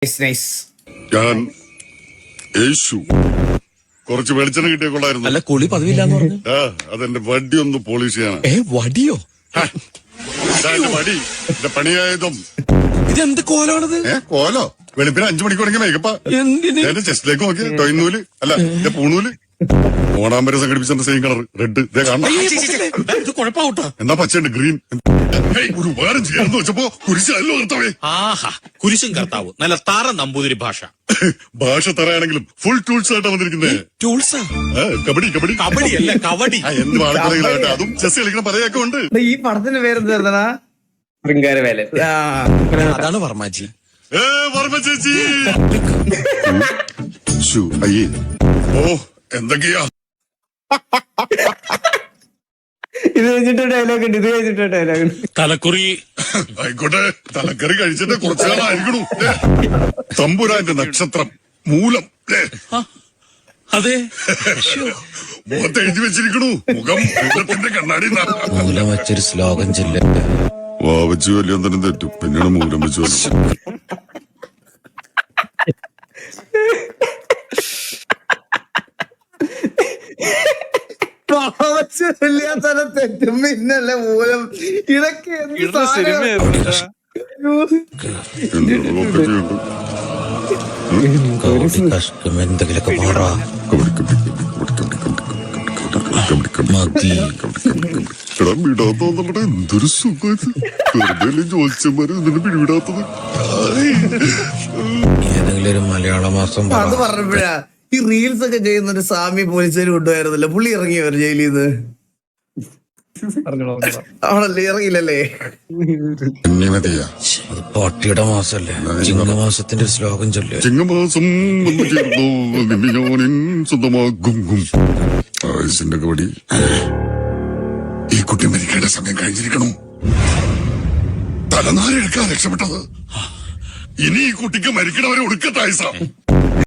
ഞാൻ യേശു കുറച്ച് വെളിച്ചെണ്ണ കിട്ടിയ കൊള്ളായിരുന്നു. അല്ല കുളി പതിവില്ലാന്ന് പറഞ്ഞു. അതെന്റെ വടി ഒന്ന് പോളിഷ് ചെയ്യണം. വടിയോ? വടി എന്റെ പണിയായതും. ഇതെന്ത് കോലാണത്? കോലോ? വെളുപ്പിന് 5 മണിക്ക് തുടങ്ങിയ മേക്കപ്പാ. എന്റെ ചെസ്റ്റിലേക്ക് നോക്കിയ ടൊയ്നൂല് അല്ല എന്റെ പൂണൂല്. ഓണാമ്പര സംഘടിപ്പിച്ച സെയിം കളർ റെഡ്. ഇതേ കാണണം. കുഴപ്പമാവട്ടോ. എന്നാ പച്ചയുണ്ട് ഗ്രീൻ. ഒരു ഉപകാരം ചെയ്യാന്ന് വെച്ചപ്പോ കുരിശല്ലോ കർത്താവേ. ആഹാ, കുരിശും കർത്താവ് നല്ല താറ നമ്പൂതിരി ഭാഷ. ഭാഷ തറയാണെങ്കിലും ഫുൾ ടൂൾസ് ആയിട്ടാ വന്നിരിക്കുന്നത്. ടൂൾസാ? കബഡി കബഡി കബഡി അല്ല കബഡി. എന്ത് വാഴക്കറികളായിട്ട് അതും ചെസ് കളിക്കുന്ന പറയൊക്കെ ഉണ്ട്. ഈ പടത്തിന്റെ പേരെന്താ? ശൃംഗാരവേലൻ. അതാണ് വർമാജി. വർമ്മ ചേച്ചി. അയ്യേ ഓ എന്തൊക്കെയാ ഇത് വെച്ചിട്ട് ഡയലോഗ് ഉണ്ട്. ഇത് വെച്ചിട്ട് ഡയലോഗ് ഉണ്ട്. തലക്കുറി ആയിക്കോട്ടെ. തലക്കറി കഴിച്ചിട്ട് കുറച്ചു കാലമായിരിക്കണു. തമ്പുരാന്റെ നക്ഷത്രം മൂലം. അതെ, മുഖത്ത് എഴുതി വെച്ചിരിക്കണു. മുഖത്തിന്റെ കണ്ണാടി. മൂലം വെച്ചൊരു ശ്ലോകം ചൊല്ല. വാവച്ചു വലിയൊന്നും തെറ്റും. പിന്നീട് മൂലം വെച്ചു വന്നു. തെറ്റും പിന്നല്ലേ മൂലം. ഇതൊക്കെ എന്തെങ്കിലൊക്കെ മാറാ എന്തൊരു സുഖം. വെറുതെ ജോത്സ്യന്മാര് ഇതിന് പിടിവിടാത്തത്. ഏതെങ്കിലും ഒരു മലയാള മാസം അത് പറഞ്ഞപ്പോഴാ ഈ റീൽസ് ഒക്കെ ചെയ്യുന്ന ഒരു സ്വാമി പോലീസുകാർ കൊണ്ടുപോയിരുന്നല്ലോ. പുള്ളി ഇറങ്ങിയവർ ജയിലിൽ നിന്ന്. അവളല്ലേ ഇറങ്ങിയില്ലല്ലേ? അത് പാട്ടിയുടെ മാസല്ലേ? ചിങ്ങമാസത്തിന്റെ ഒരു ശ്ലോകം ചൊല്ലേ. ചിങ്ങമാസം സ്വന്തമാകും ആയുസിന്റെ കബടി. ഈ കുട്ടി മരിക്കേണ്ട സമയം കഴിഞ്ഞിരിക്കണു. തലനാരെടുക്കാൻ രക്ഷപ്പെട്ടത്. ഇനി ഈ കുട്ടിക്ക് മരിക്കണവരെ ഒടുക്കത്തായുസ.